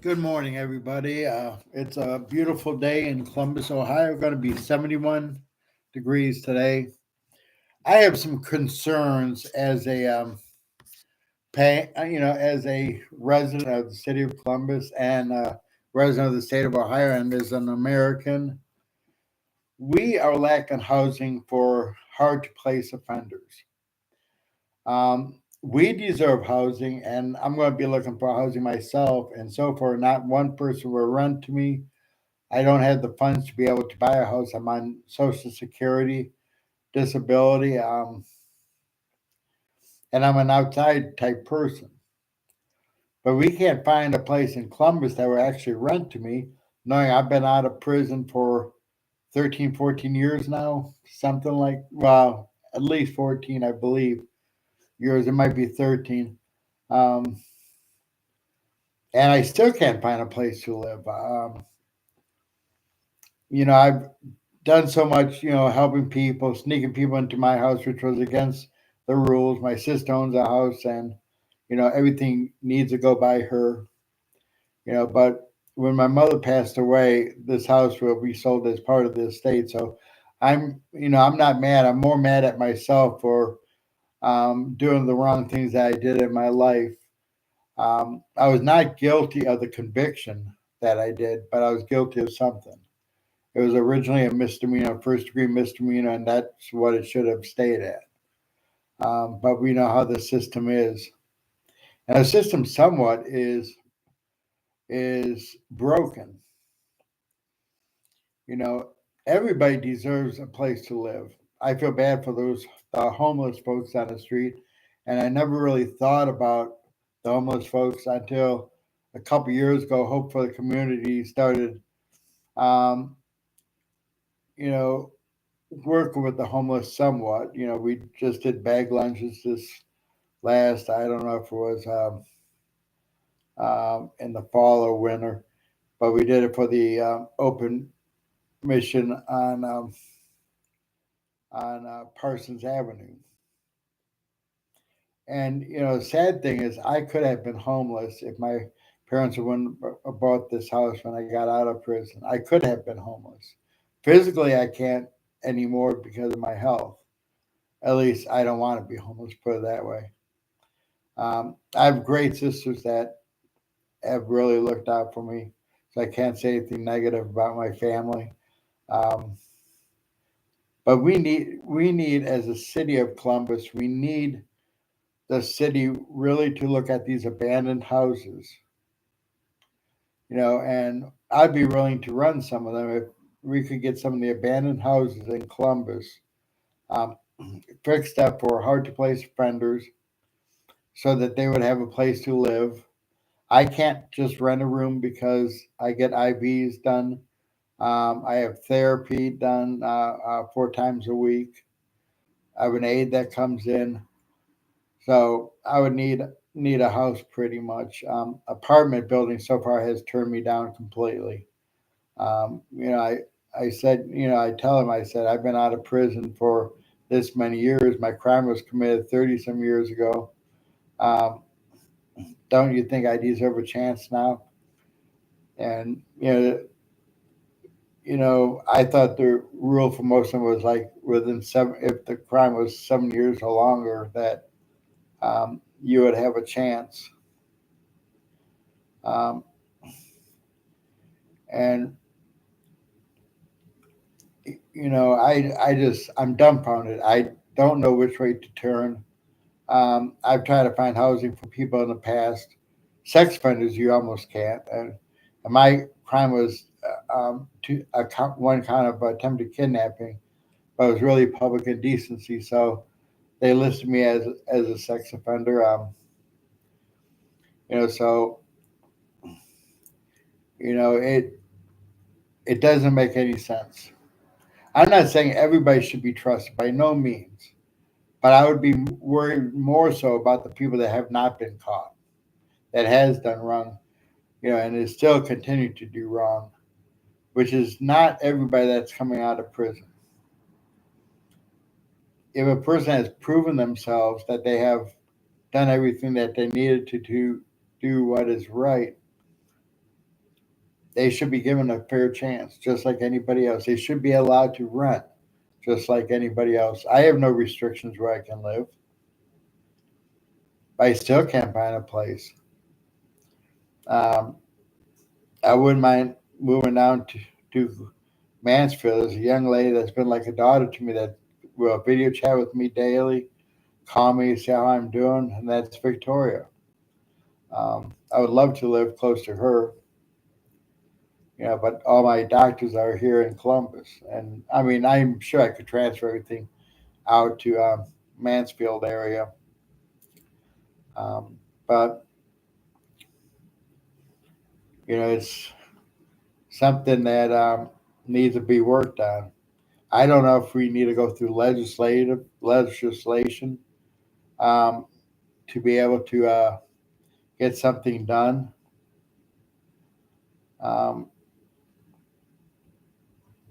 Good morning, everybody. It's a beautiful day in Columbus, Ohio. Going to be 71 degrees today. I have some concerns as as a resident of the city of Columbus and resident of the state of Ohio, and as an American, we are lacking housing for hard to place offenders. We deserve housing, and I'm going to be looking for housing myself. And so far, not one person will rent to me. I don't have the funds to be able to buy a house. I'm on Social Security, disability, and I'm an outside type person. But we can't find a place in Columbus that will actually rent to me, knowing I've been out of prison for 13, 14 years now, something like, well, at least 14, I believe. Years, it might be 13. Um, and I still can't find a place to live. I've done so much, helping people, sneaking people into my house, which was against the rules. My sister owns a house, and everything needs to go by her. But when my mother passed away, this house will be sold as part of the estate. So I'm not mad. I'm more mad at myself for doing the wrong things that I did in my life. I was not guilty of the conviction that I did, but I was guilty of something. It was originally a misdemeanor, first degree misdemeanor, and that's what it should have stayed at. But we know how the system is, and the system somewhat is broken. You know, everybody deserves a place to live. I feel bad for those homeless folks on the street, and I never really thought about the homeless folks until a couple years ago. Hope for the Community started, um, you know, working with the homeless somewhat. We just did bag lunches this last. I don't know if it was in the fall or winter, but we did it for the open mission on Parsons Avenue. And the sad thing is, I could have been homeless if my parents wouldn't have bought this house when I got out of prison. I could have been homeless. Physically, I can't anymore because of my health. At least I don't want to be homeless. Put it that way. I have great sisters that have really looked out for me, so I can't say anything negative about my family. Um, but we need as a city of Columbus, we need the city really to look at these abandoned houses, and I'd be willing to run some of them if we could get some of the abandoned houses in Columbus um, fixed up for hard to place offenders so that they would have a place to live. I can't just rent a room because I get IVs done. I have therapy done 4 times a week. I have an aide that comes in, so I would need a house pretty much. Apartment building so far has turned me down completely. I said, I tell him, I said, I've been out of prison for this many years. My crime was committed 30 some years ago. Um, don't you think I deserve a chance now? And I thought the rule for most of them was like within seven, if the crime was 7 years or longer, that you would have a chance. Um, and I'm dumbfounded. I don't know which way to turn. I've tried to find housing for people in the past. Sex offenders, you almost can't. And my crime was one kind of attempted kidnapping, but it was really public indecency. So they listed me as a sex offender. So it doesn't make any sense. I'm not saying everybody should be trusted by no means, but I would be worried more so about the people that have not been caught, that has done wrong, and is still continuing to do wrong, which is not everybody that's coming out of prison. If a person has proven themselves that they have done everything that they needed to do what is right, they should be given a fair chance, just like anybody else. They should be allowed to rent, just like anybody else. I have no restrictions where I can live, but I still can't find a place. Um, I wouldn't mind moving down to Mansfield. There's a young lady that's been like a daughter to me that will video chat with me daily, call me, see how I'm doing, and that's Victoria. I would love to live close to her, but all my doctors are here in Columbus. And I mean, I'm sure I could transfer everything out to Mansfield area. But, it's something that needs to be worked on. I don't know if we need to go through legislation um, to be able to get something done. Um,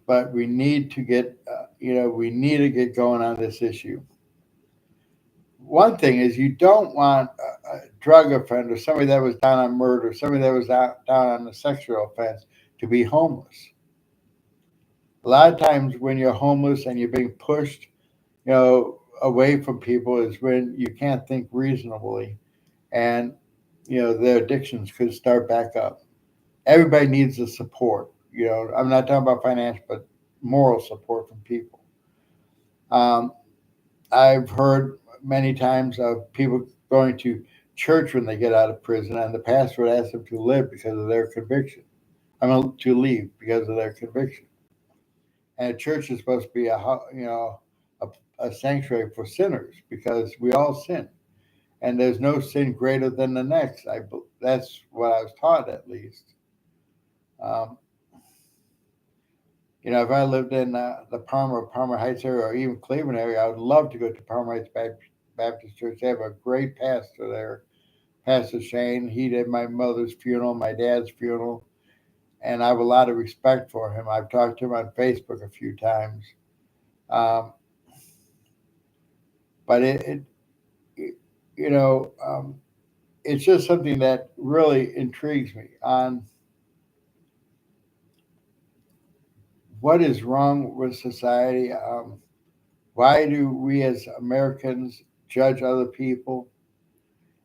but we need to we need to get going on this issue. One thing is you don't want a drug offender, somebody that was down on murder, somebody that was down on a sexual offense to be homeless. A lot of times when you're homeless and you're being pushed, away from people is when you can't think reasonably and, their addictions could start back up. Everybody needs the support. I'm not talking about financial, but moral support from people. Um, I've heard many times of people going to church when they get out of prison, and the pastor would ask them to live because of their conviction. I mean, to leave because of their conviction. And a church is supposed to be a sanctuary for sinners because we all sin, and there's no sin greater than the next. That's what I was taught, at least. Um, if I lived in the Palmer Heights area, or even Cleveland area, I would love to go to Palmer Heights Baptist Church. They have a great pastor there, Pastor Shane. He did my mother's funeral, my dad's funeral, and I have a lot of respect for him. I've talked to him on Facebook a few times. Um, but it you know, it's just something that really intrigues me on what is wrong with society. Why do we as Americans judge other people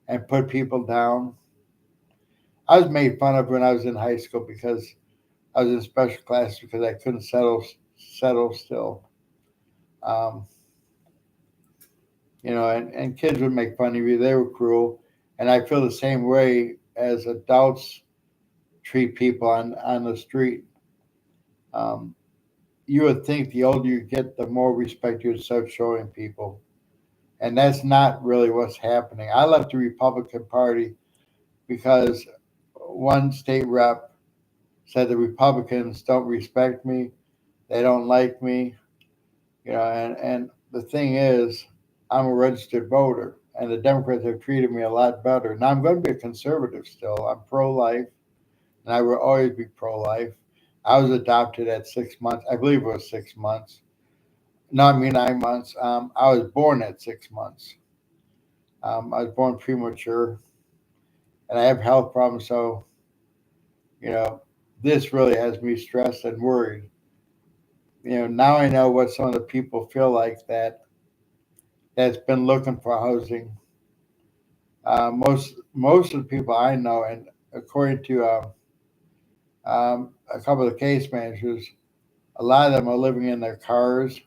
and put people down? I was made fun of when I was in high school because I was in special classes because I couldn't settle still. Um, and kids would make fun of you. They were cruel, and I feel the same way as adults treat people on the street. Um, you would think the older you get, the more respect you would start showing people, and that's not really what's happening. I left the Republican Party because one state rep said the Republicans don't respect me, they don't like me, and the thing is, I'm a registered voter, and the Democrats have treated me a lot better. Now I'm going to be a conservative still. I'm pro-life, and I will always be pro-life. I was adopted at 6 months. I believe it was 6 months. No, I mean 9 months. I was born at 6 months. I was born premature, and I have health problems. So, you know, this really has me stressed and worried. Now I know what some of the people feel like that's been looking for housing. Most of the people I know, and according to a couple of the case managers, a lot of them are living in their cars.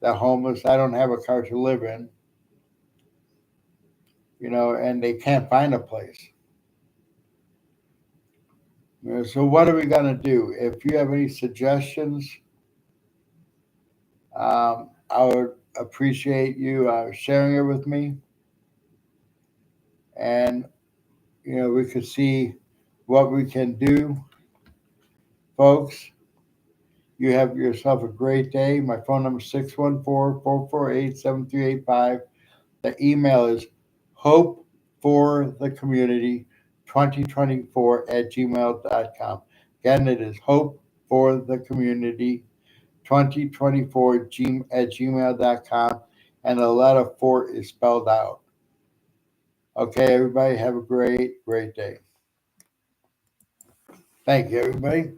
They're homeless. I don't have a car to live in, and they can't find a place. So what are we going to do? If you have any suggestions, I would appreciate you sharing it with me, and we could see what we can do, folks. You have yourself a great day. My phone number is 614-448-7385. The email is hope for the community 2024 at gmail.com. Again, it is hope for the community 2024 at gmail.com. And the letter 4 is spelled out. Okay, everybody, have a great, great day. Thank you, everybody.